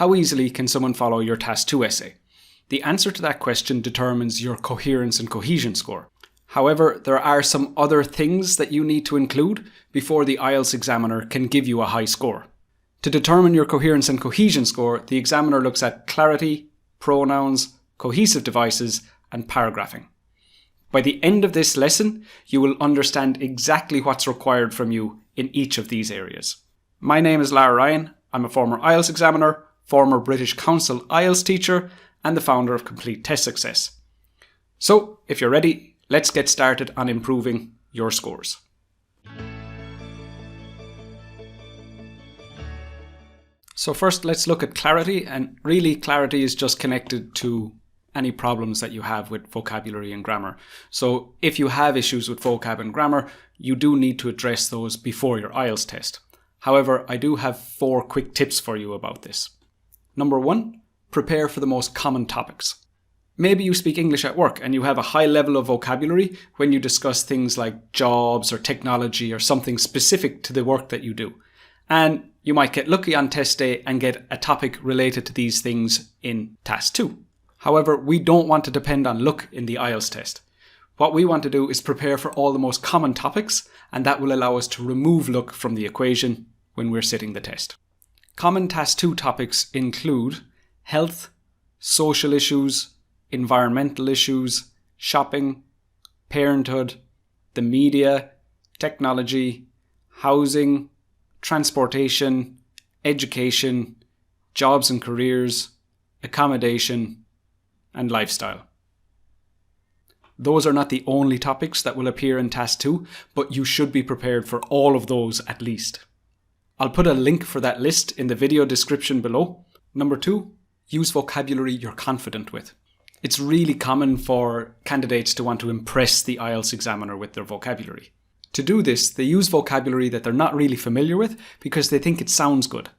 How easily can someone follow your Task 2 essay? The answer to that question determines your Coherence and Cohesion score. However, there are some other things that you need to include before the IELTS examiner can give you a high score. To determine your Coherence and Cohesion score, the examiner looks at clarity, pronouns, cohesive devices, and paragraphing. By the end of this lesson, you will understand exactly what's required from you in each of these areas. My name is Lara Ryan. I'm a former IELTS examiner, former British Council IELTS teacher, and the founder of Complete Test Success. So, if you're ready, let's get started on improving your scores. So first, let's look at clarity, and really clarity is just connected to any problems that you have with vocabulary and grammar. So if you have issues with vocab and grammar, you do need to address those before your IELTS test. However, I do have 4 quick tips for you about this. Number 1, prepare for the most common topics. Maybe you speak English at work and you have a high level of vocabulary when you discuss things like jobs or technology or something specific to the work that you do. And you might get lucky on test day and get a topic related to these things in Task 2. However, we don't want to depend on luck in the IELTS test. What we want to do is prepare for all the most common topics, and that will allow us to remove luck from the equation when we're sitting the test. Common Task 2 topics include health, social issues, environmental issues, shopping, parenthood, the media, technology, housing, transportation, education, jobs and careers, accommodation, and lifestyle. Those are not the only topics that will appear in Task 2, but you should be prepared for all of those at least. I'll put a link for that list in the video description below. Number 2, use vocabulary you're confident with. It's really common for candidates to want to impress the IELTS examiner with their vocabulary. To do this, they use vocabulary that they're not really familiar with because they think it sounds good.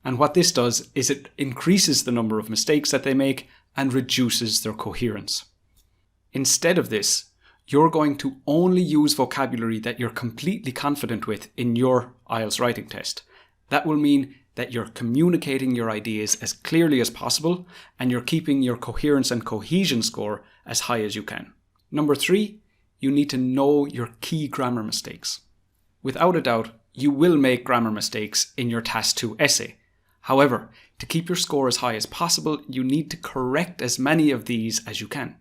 And what this does is it increases the number of mistakes that they make and reduces their coherence. Instead of this, you're going to only use vocabulary that you're completely confident with in your IELTS writing test. That will mean that you're communicating your ideas as clearly as possible and you're keeping your Coherence and Cohesion score as high as you can. Number 3, you need to know your key grammar mistakes. Without a doubt, you will make grammar mistakes in your Task 2 essay. However, to keep your score as high as possible, you need to correct as many of these as you can.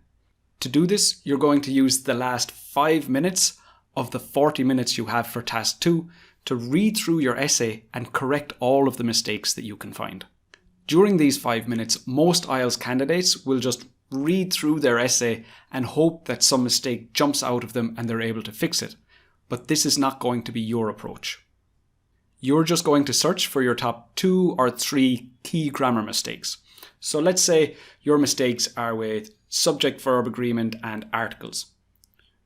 To do this, you're going to use the last 5 minutes of the 40 minutes you have for Task 2 to read through your essay and correct all of the mistakes that you can find. During these 5 minutes, most IELTS candidates will just read through their essay and hope that some mistake jumps out of them and they're able to fix it. But this is not going to be your approach. You're just going to search for your top 2 or 3 key grammar mistakes. So let's say your mistakes are with subject-verb agreement and articles.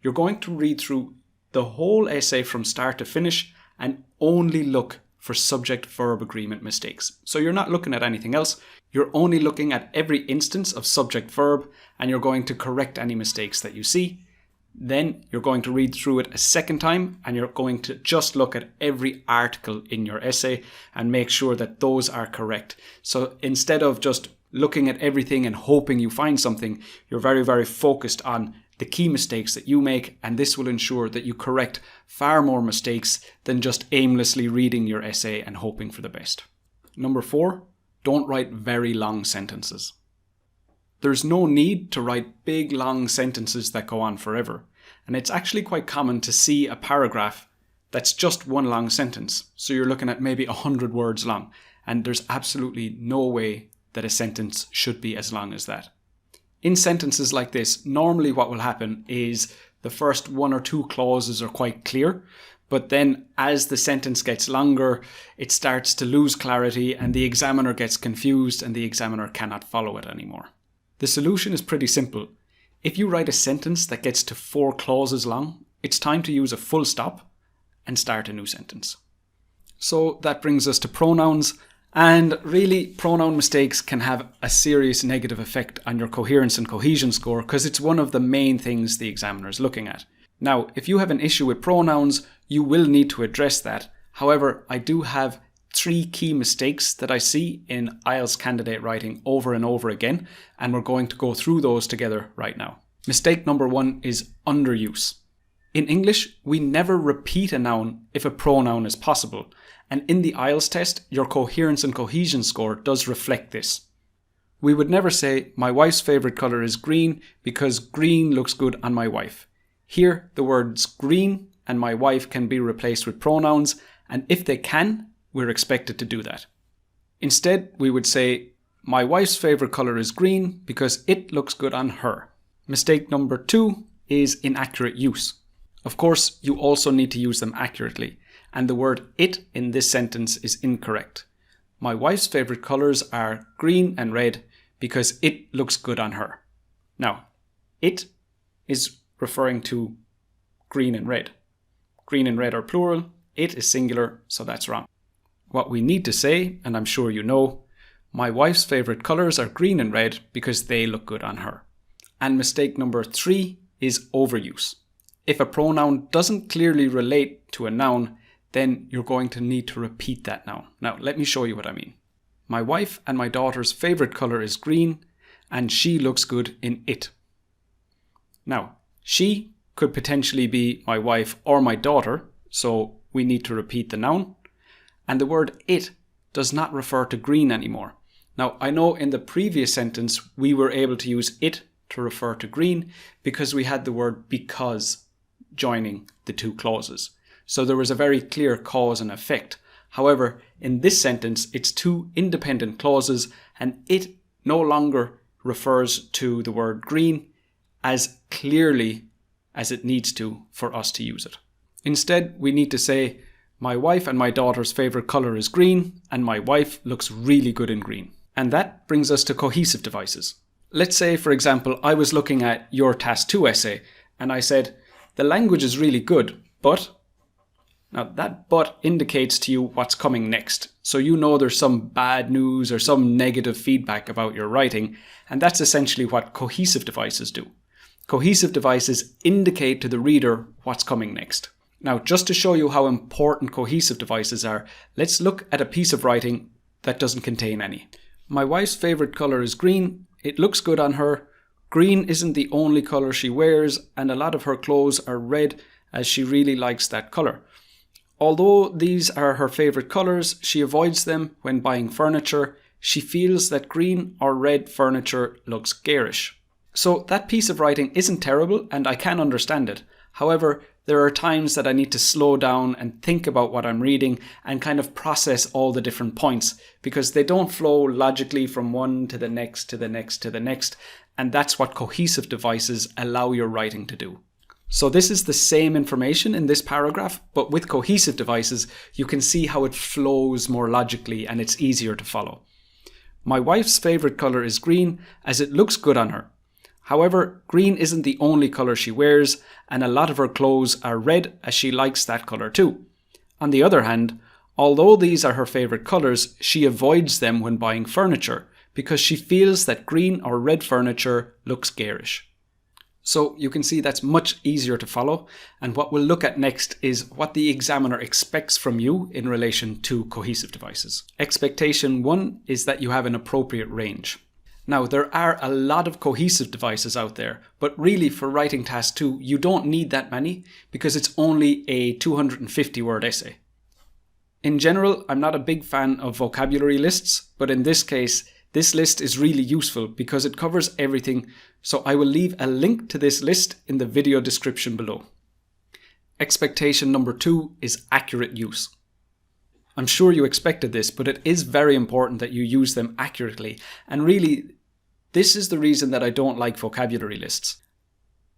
You're going to read through the whole essay from start to finish and only look for subject-verb agreement mistakes. So you're not looking at anything else. You're only looking at every instance of subject-verb and you're going to correct any mistakes that you see. Then you're going to read through it a second time and you're going to just look at every article in your essay and make sure that those are correct. So instead of just looking at everything and hoping you find something, you're very, very focused on the key mistakes that you make, and this will ensure that you correct far more mistakes than just aimlessly reading your essay and hoping for the best. Number 4, don't write very long sentences. There's no need to write big long sentences that go on forever, and it's actually quite common to see a paragraph that's just one long sentence. So you're looking at maybe 100 words long, and there's absolutely no way that a sentence should be as long as that. In sentences like this, normally what will happen is the first 1 or 2 clauses are quite clear, but then as the sentence gets longer, it starts to lose clarity and the examiner gets confused and the examiner cannot follow it anymore. The solution is pretty simple. If you write a sentence that gets to 4 clauses long, it's time to use a full stop and start a new sentence. So that brings us to pronouns. And really, pronoun mistakes can have a serious negative effect on your Coherence and Cohesion score because it's one of the main things the examiner is looking at. Now, if you have an issue with pronouns, you will need to address that. However, I do have 3 key mistakes that I see in IELTS candidate writing over and over again, and we're going to go through those together right now. Mistake number 1 is underuse. In English, we never repeat a noun if a pronoun is possible, and in the IELTS test, your coherence and cohesion score does reflect this. We would never say, my wife's favourite colour is green because green looks good on my wife. Here, the words green and my wife can be replaced with pronouns, and if they can, we're expected to do that. Instead, we would say, my wife's favourite colour is green because it looks good on her. Mistake number 2 is inaccurate use. Of course, you also need to use them accurately, and the word it in this sentence is incorrect. My wife's favourite colours are green and red because it looks good on her. Now, it is referring to green and red. Green and red are plural, it is singular, so that's wrong. What we need to say, and I'm sure you know, my wife's favourite colours are green and red because they look good on her. And mistake number 3 is overuse. If a pronoun doesn't clearly relate to a noun, then you're going to need to repeat that noun. Now, let me show you what I mean. My wife and my daughter's favourite colour is green, and she looks good in it. Now, she could potentially be my wife or my daughter, so we need to repeat the noun. And the word it does not refer to green anymore. Now, I know in the previous sentence we were able to use it to refer to green because we had the word because joining the 2 clauses. So there was a very clear cause and effect. However, in this sentence, it's 2 independent clauses, and it no longer refers to the word green as clearly as it needs to for us to use it. Instead, we need to say, my wife and my daughter's favourite colour is green, and my wife looks really good in green. And that brings us to cohesive devices. Let's say, for example, I was looking at your Task 2 essay, and I said, the language is really good, but... Now that but indicates to you what's coming next. So you know there's some bad news or some negative feedback about your writing, and that's essentially what cohesive devices do. Cohesive devices indicate to the reader what's coming next. Now, just to show you how important cohesive devices are, let's look at a piece of writing that doesn't contain any. My wife's favourite colour is green. It looks good on her. Green isn't the only colour she wears, and a lot of her clothes are red as she really likes that colour. Although these are her favourite colours, she avoids them when buying furniture. She feels that green or red furniture looks garish. So that piece of writing isn't terrible, and I can understand it. However, there are times that I need to slow down and think about what I'm reading and kind of process all the different points because they don't flow logically from one to the next to the next to the next, and that's what cohesive devices allow your writing to do. So this is the same information in this paragraph, but with cohesive devices, you can see how it flows more logically and it's easier to follow. My wife's favourite colour is green as it looks good on her. However, green isn't the only colour she wears, and a lot of her clothes are red as she likes that colour too. On the other hand, although these are her favourite colours, she avoids them when buying furniture because she feels that green or red furniture looks garish. So you can see that's much easier to follow, and what we'll look at next is what the examiner expects from you in relation to cohesive devices. Expectation 1 is that you have an appropriate range. Now, there are a lot of cohesive devices out there, but really for writing Task 2, you don't need that many because it's only a 250-word essay. In general, I'm not a big fan of vocabulary lists, but in this case, this list is really useful because it covers everything, so I will leave a link to this list in the video description below. Expectation number 2 is accurate use. I'm sure you expected this, but it is very important that you use them accurately, and really, this is the reason that I don't like vocabulary lists.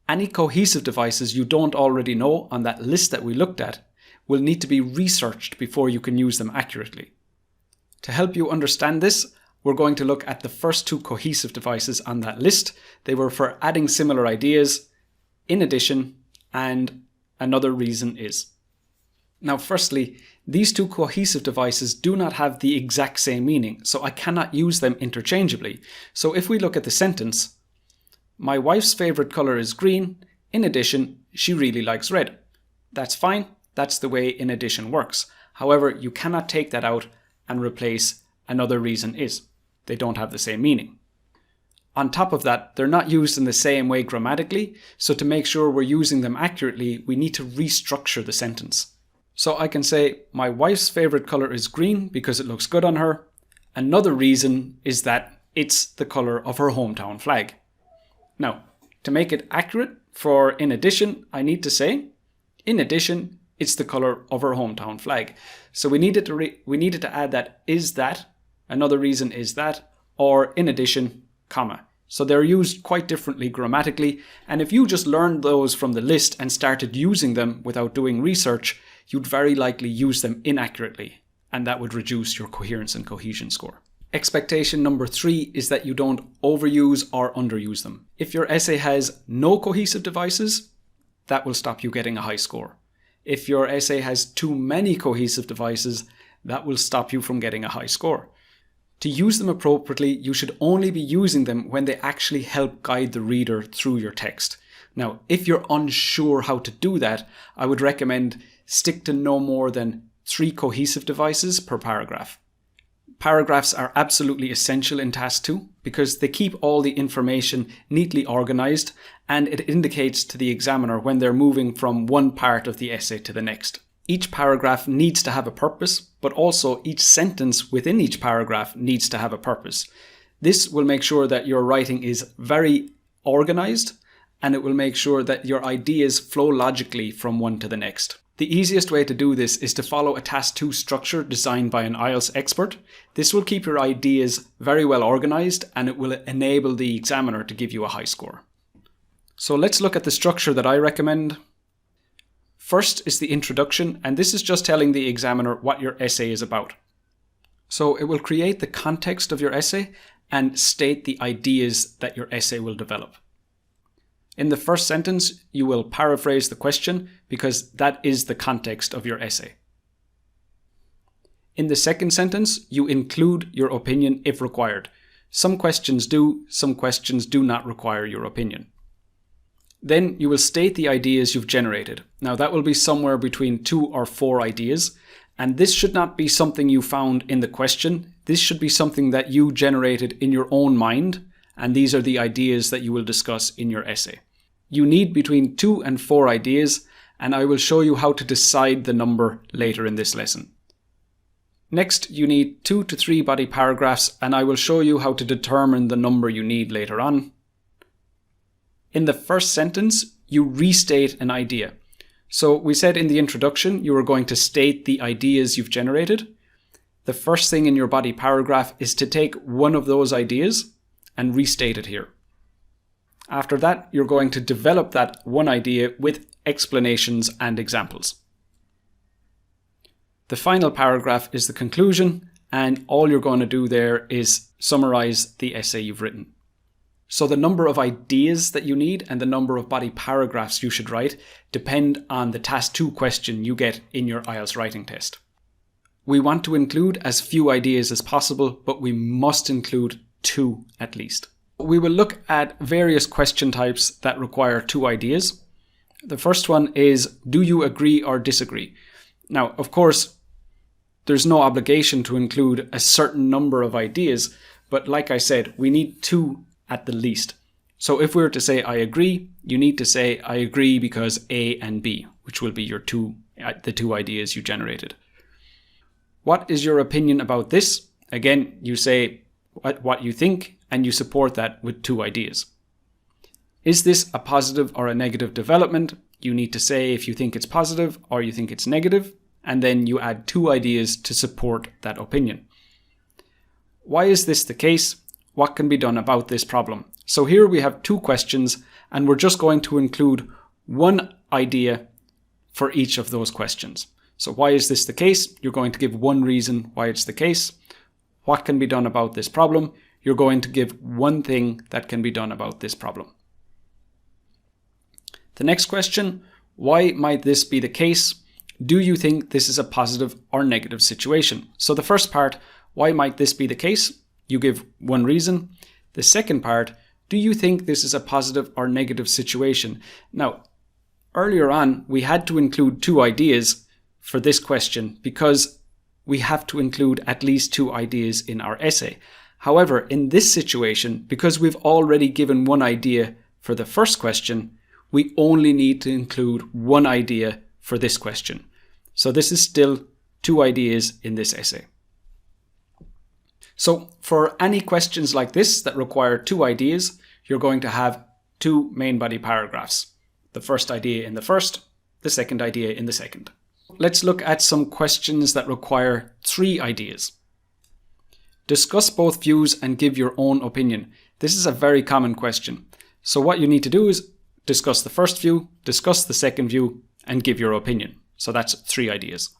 Any cohesive devices you don't already know on that list that we looked at will need to be researched before you can use them accurately. To help you understand this, we're going to look at the first 2 cohesive devices on that list. They were for adding similar ideas, in addition, and another reason is. Now, firstly, these 2 cohesive devices do not have the exact same meaning, so I cannot use them interchangeably. So if we look at the sentence, my wife's favourite colour is green. In addition, she really likes red. That's fine. That's the way in addition works. However, you cannot take that out and replace another reason is. They don't have the same meaning. On top of that, they're not used in the same way grammatically, so to make sure we're using them accurately, we need to restructure the sentence. So I can say, my wife's favourite colour is green because it looks good on her. Another reason is that it's the colour of her hometown flag. Now, to make it accurate for in addition, I need to say, in addition, it's the colour of her hometown flag. So we needed to add that is that, another reason is that, or in addition, comma. So they're used quite differently grammatically, and if you just learned those from the list and started using them without doing research, you'd very likely use them inaccurately, and that would reduce your coherence and cohesion score. Expectation number 3 is that you don't overuse or underuse them. If your essay has no cohesive devices, that will stop you getting a high score. If your essay has too many cohesive devices, that will stop you from getting a high score. To use them appropriately, you should only be using them when they actually help guide the reader through your text. Now, if you're unsure how to do that, I would recommend stick to no more than 3 cohesive devices per paragraph. Paragraphs are absolutely essential in Task 2 because they keep all the information neatly organized, and it indicates to the examiner when they're moving from one part of the essay to the next. Each paragraph needs to have a purpose, but also each sentence within each paragraph needs to have a purpose. This will make sure that your writing is very organized, and it will make sure that your ideas flow logically from one to the next. The easiest way to do this is to follow a Task 2 structure designed by an IELTS expert. This will keep your ideas very well organized, and it will enable the examiner to give you a high score. So let's look at the structure that I recommend. First is the introduction, and this is just telling the examiner what your essay is about. So it will create the context of your essay and state the ideas that your essay will develop. In the first sentence, you will paraphrase the question because that is the context of your essay. In the second sentence, you include your opinion if required. Some questions do, some questions do not require your opinion. Then you will state the ideas you've generated. Now that will be somewhere between 2 or 4 ideas, and this should not be something you found in the question. This should be something that you generated in your own mind, and these are the ideas that you will discuss in your essay. You need between 2 and 4 ideas, and I will show you how to decide the number later in this lesson. Next, you need 2 to 3 body paragraphs, and I will show you how to determine the number you need later on. In the first sentence, you restate an idea. So we said in the introduction, you were going to state the ideas you've generated. The first thing in your body paragraph is to take one of those ideas and restate it here. After that, you're going to develop that one idea with explanations and examples. The final paragraph is the conclusion, and all you're going to do there is summarize the essay you've written. So the number of ideas that you need and the number of body paragraphs you should write depend on the Task 2 question you get in your IELTS writing test. We want to include as few ideas as possible, but we must include 2 at least. We will look at various question types that require 2 ideas. The first one is, do you agree or disagree? Now, of course, there's no obligation to include a certain number of ideas, but like I said, we need 2 at the least. So if we were to say I agree, you need to say I agree because A and B, which will be your the 2 ideas you generated. What is your opinion about this? Again, you say what you think and you support that with 2 ideas. Is this a positive or a negative development? You need to say if you think it's positive or you think it's negative, and then you add 2 ideas to support that opinion. Why is this the case? What can be done about this problem? So here we have 2 questions, and we're just going to include 1 idea for each of those questions. So why is this the case? You're going to give 1 reason why it's the case. What can be done about this problem? You're going to give 1 thing that can be done about this problem. The next question, why might this be the case? Do you think this is a positive or negative situation? So the first part, why might this be the case? You give 1 reason. The second part, do you think this is a positive or negative situation? Now, earlier on, we had to include 2 ideas for this question because we have to include at least 2 ideas in our essay. However, in this situation, because we've already given 1 idea for the first question, we only need to include 1 idea for this question. So this is still 2 ideas in this essay. So for any questions like this that require 2 ideas, you're going to have 2 main body paragraphs. The first idea in the first, the second idea in the second. Let's look at some questions that require 3 ideas. Discuss both views and give your own opinion. This is a very common question. So what you need to do is discuss the first view, discuss the second view, and give your opinion. So that's 3 ideas.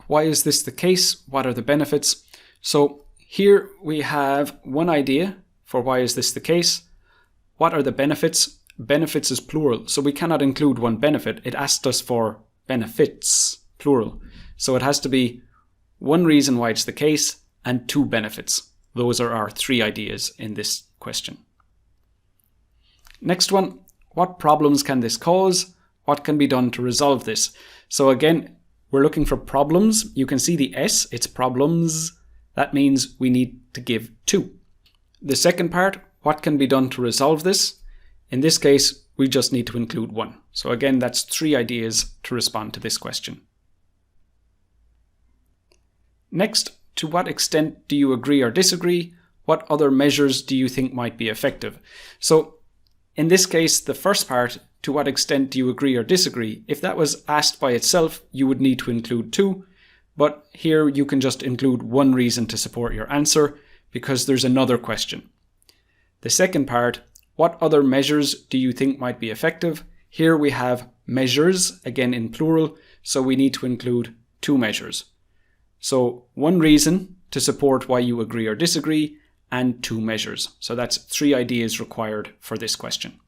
Why is this the case? What are the benefits? So here we have 1 idea for why is this the case. What are the benefits? Benefits is plural, so we cannot include 1 benefit. It asked us for benefits, plural. So it has to be 1 reason why it's the case and 2 benefits. Those are our 3 ideas in this question. Next one, what problems can this cause? What can be done to resolve this? So again, we're looking for problems. You can see the S, it's problems. That means we need to give 2. The second part, what can be done to resolve this? In this case, we just need to include 1. So again, that's 3 ideas to respond to this question. Next, to what extent do you agree or disagree? What other measures do you think might be effective? So in this case, the first part, to what extent do you agree or disagree? If that was asked by itself, you would need to include 2. But here you can just include 1 reason to support your answer because there's another question. The second part, what other measures do you think might be effective? Here we have measures, again in plural, so we need to include 2 measures. So 1 reason to support why you agree or disagree and 2 measures. So that's 3 ideas required for this question.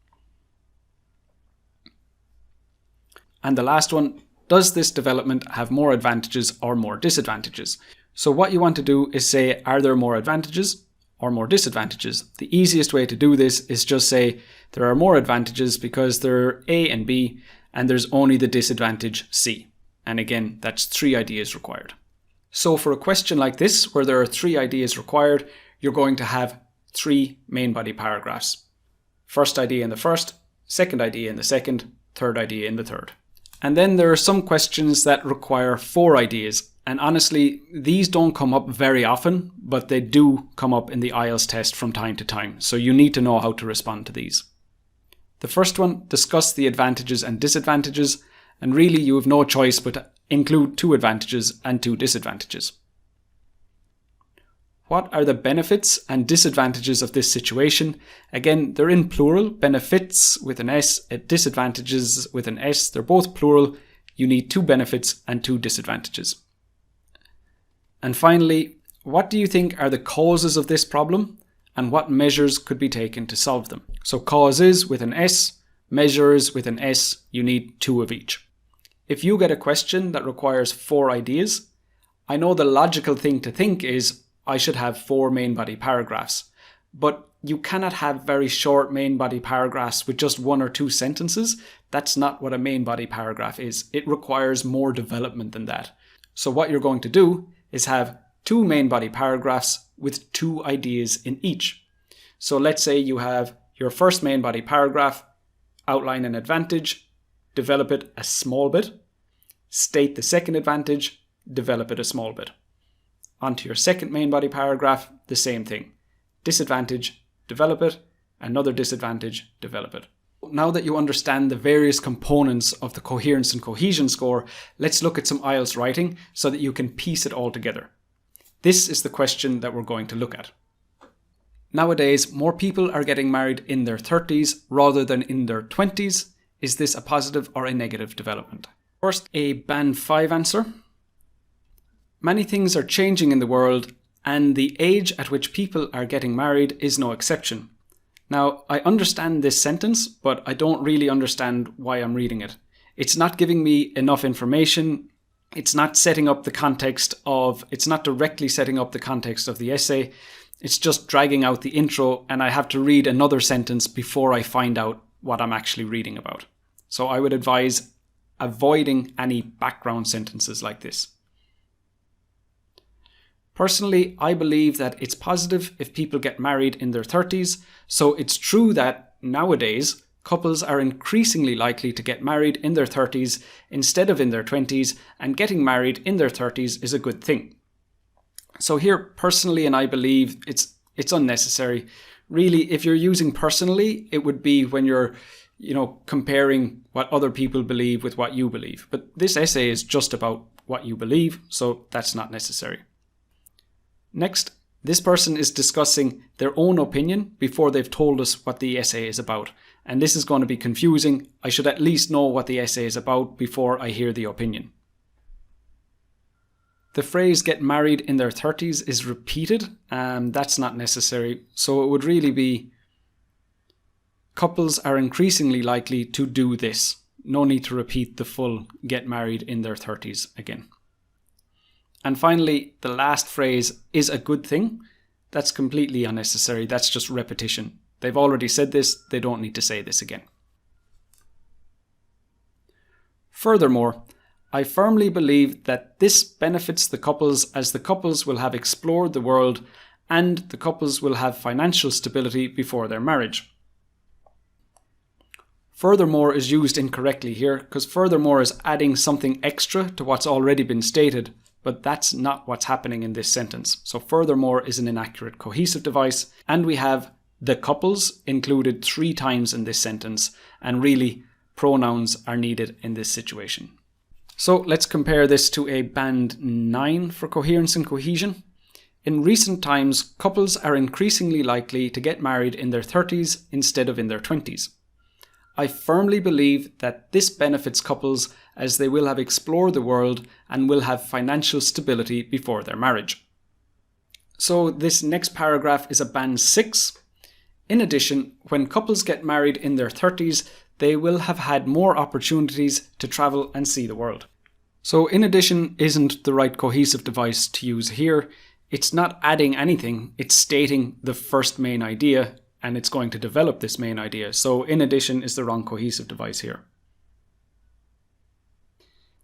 And the last one, does this development have more advantages or more disadvantages? So what you want to do is say, are there more advantages or more disadvantages? The easiest way to do this is just say there are more advantages because there are A and B and there's only the disadvantage C. And again, that's 3 ideas required. So for a question like this, where there are 3 ideas required, you're going to have 3 main body paragraphs. First idea in the first, second idea in the second, third idea in the third. And then there are some questions that require 4 ideas. And honestly, these don't come up very often, but they do come up in the IELTS test from time to time. So you need to know how to respond to these. The first one, discuss the advantages and disadvantages. And really you have no choice but to include 2 advantages and 2 disadvantages. What are the benefits and disadvantages of this situation? Again, they're in plural, benefits with an S, disadvantages with an S. They're both plural. You need 2 benefits and 2 disadvantages. And finally, what do you think are the causes of this problem and what measures could be taken to solve them? So causes with an S, measures with an S, you need 2 of each. If you get a question that requires 4 ideas, I know the logical thing to think is I should have 4 main body paragraphs, but you cannot have very short main body paragraphs with just 1 or 2 sentences. That's not what a main body paragraph is. It requires more development than that. So what you're going to do is have 2 main body paragraphs with 2 ideas in each. So let's say you have your first main body paragraph, outline an advantage, develop it a small bit, state the second advantage, develop it a small bit. Onto your second main body paragraph, the same thing. Disadvantage, develop it, another disadvantage, develop it. Now that you understand the various components of the coherence and cohesion score, let's look at some IELTS writing so that you can piece it all together. This is the question that we're going to look at. Nowadays, more people are getting married in their 30s rather than in their 20s. Is this a positive or a negative development? First, a band 5 answer. Many things are changing in the world, and the age at which people are getting married is no exception. Now, I understand this sentence, but I don't really understand why I'm reading it. It's not giving me enough information. It's not directly setting up the context of the essay. It's just dragging out the intro, and I have to read another sentence before I find out what I'm actually reading about. So I would advise avoiding any background sentences like this. Personally, I believe that it's positive if people get married in their 30s, so it's true that nowadays couples are increasingly likely to get married in their 30s instead of in their 20s, and getting married in their 30s is a good thing. So here, personally, and I believe it's unnecessary. Really, if you're using personally, it would be when you're comparing what other people believe with what you believe. But this essay is just about what you believe, so that's not necessary. Next, this person is discussing their own opinion before they've told us what the essay is about. And this is going to be confusing. I should at least know what the essay is about before I hear the opinion. The phrase get married in their 30s is repeated, and that's not necessary. So it would really be couples are increasingly likely to do this. No need to repeat the full get married in their 30s again. And finally, the last phrase is a good thing. That's completely unnecessary. That's just repetition. They've already said this. They don't need to say this again. Furthermore, I firmly believe that this benefits the couples, as the couples will have explored the world and the couples will have financial stability before their marriage. Furthermore is used incorrectly here, because furthermore is adding something extra to what's already been stated, but that's not what's happening in this sentence. So furthermore is an inaccurate cohesive device, and we have the couples included 3 times in this sentence, and really pronouns are needed in this situation. So let's compare this to a band 9 for coherence and cohesion. In recent times, couples are increasingly likely to get married in their 30s instead of in their 20s. I firmly believe that this benefits couples, as they will have explored the world and will have financial stability before their marriage. So this next paragraph is a band 6. In addition, when couples get married in their 30s, they will have had more opportunities to travel and see the world. So in addition isn't the right cohesive device to use here. It's not adding anything, it's stating the first main idea, and it's going to develop this main idea. So in addition is the wrong cohesive device here.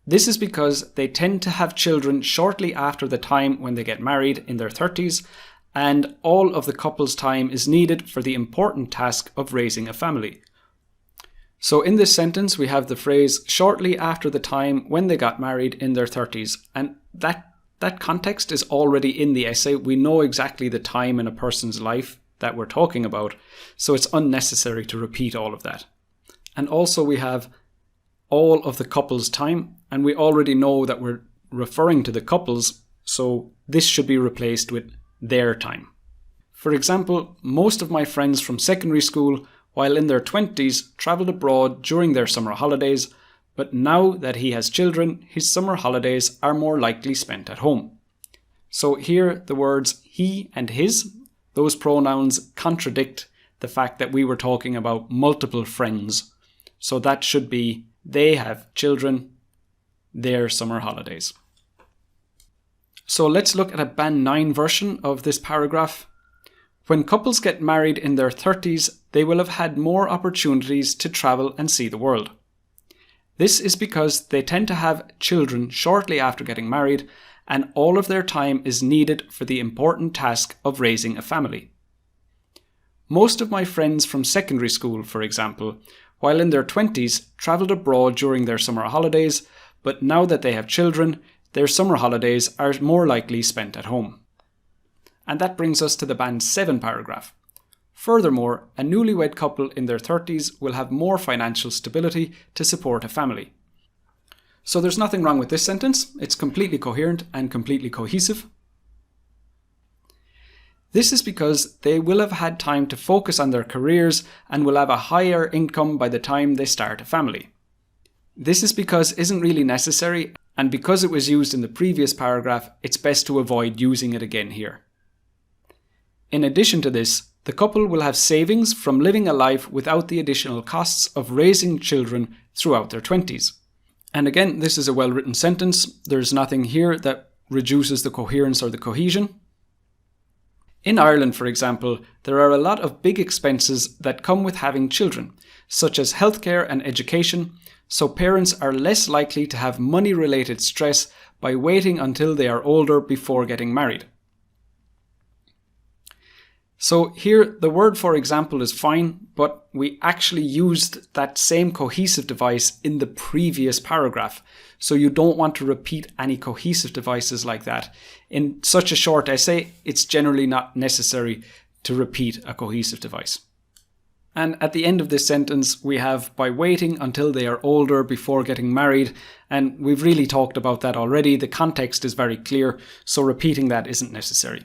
This is because they tend to have children shortly after the time when they get married in their 30s, and all of the couple's time is needed for the important task of raising a family. So in this sentence we have the phrase shortly after the time when they got married in their 30s, and that context is already in the essay. We know exactly the time in a person's life that we're talking about, so it's unnecessary to repeat all of that. And also we have all of the couple's time, and we already know that we're referring to the couples, so this should be replaced with their time. For example, most of my friends from secondary school, while in their 20s, travelled abroad during their summer holidays, but now that he has children, his summer holidays are more likely spent at home. So here the words he and his, those pronouns contradict the fact that we were talking about multiple friends. So that should be they have children, their summer holidays. So let's look at a band 9 version of this paragraph. When couples get married in their 30s, they will have had more opportunities to travel and see the world. This is because they tend to have children shortly after getting married, and all of their time is needed for the important task of raising a family. Most of my friends from secondary school, for example, while in their 20s, travelled abroad during their summer holidays, but now that they have children, their summer holidays are more likely spent at home. And that brings us to the band 7 paragraph. Furthermore, a newlywed couple in their 30s will have more financial stability to support a family. So there's nothing wrong with this sentence. It's completely coherent and completely cohesive. This is because they will have had time to focus on their careers and will have a higher income by the time they start a family. This is because isn't really necessary, and because it was used in the previous paragraph, it's best to avoid using it again here. In addition to this, the couple will have savings from living a life without the additional costs of raising children throughout their 20s. And again, this is a well-written sentence. There's nothing here that reduces the coherence or the cohesion. In Ireland, for example, there are a lot of big expenses that come with having children, such as healthcare and education, so parents are less likely to have money-related stress by waiting until they are older before getting married. So here the word for example is fine, but we actually used that same cohesive device in the previous paragraph. So you don't want to repeat any cohesive devices like that. In such a short essay, it's generally not necessary to repeat a cohesive device. And at the end of this sentence, we have by waiting until they are older before getting married. And we've really talked about that already. The context is very clear, so repeating that isn't necessary.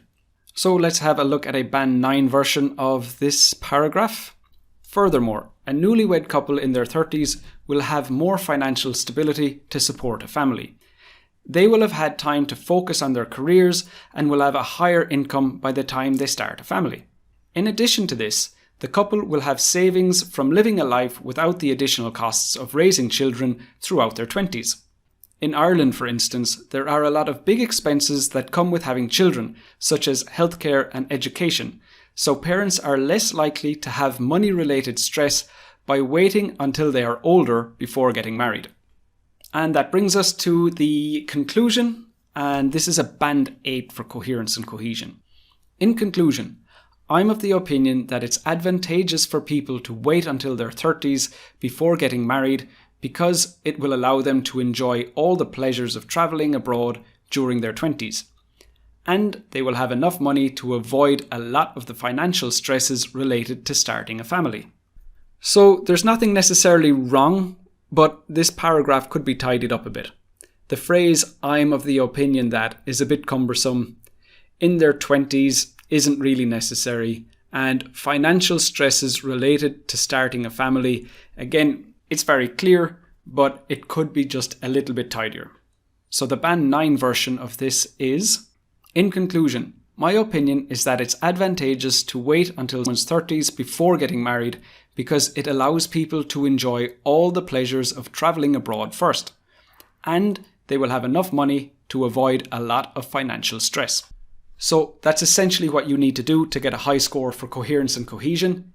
So let's have a look at a Band 9 version of this paragraph. Furthermore, a newlywed couple in their 30s will have more financial stability to support a family. They will have had time to focus on their careers and will have a higher income by the time they start a family. In addition to this, the couple will have savings from living a life without the additional costs of raising children throughout their 20s. In Ireland, for instance, there are a lot of big expenses that come with having children, such as healthcare and education, so parents are less likely to have money-related stress by waiting until they are older before getting married. And that brings us to the conclusion, and this is a Band 8 for Coherence and Cohesion. In conclusion, I'm of the opinion that it's advantageous for people to wait until their 30s before getting married because it will allow them to enjoy all the pleasures of travelling abroad during their 20s. And they will have enough money to avoid a lot of the financial stresses related to starting a family. So there's nothing necessarily wrong, but this paragraph could be tidied up a bit. The phrase "I'm of the opinion that" is a bit cumbersome. In their 20s isn't really necessary, and financial stresses related to starting a family, again, it's very clear, but it could be just a little bit tidier. So the Band 9 version of this is: in conclusion, my opinion is that it's advantageous to wait until one's 30s before getting married because it allows people to enjoy all the pleasures of travelling abroad first, and they will have enough money to avoid a lot of financial stress. So that's essentially what you need to do to get a high score for Coherence and Cohesion.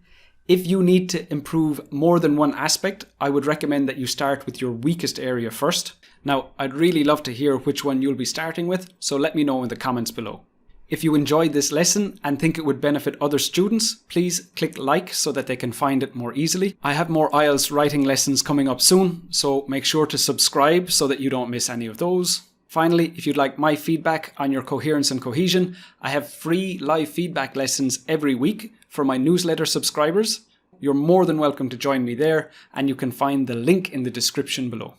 If you need to improve more than one aspect, I would recommend that you start with your weakest area first. Now, I'd really love to hear which one you'll be starting with, so let me know in the comments below. If you enjoyed this lesson and think it would benefit other students, please click like so that they can find it more easily. I have more IELTS writing lessons coming up soon, so make sure to subscribe so that you don't miss any of those. Finally, if you'd like my feedback on your coherence and cohesion, I have free live feedback lessons every week for my newsletter subscribers. You're more than welcome to join me there, and you can find the link in the description below.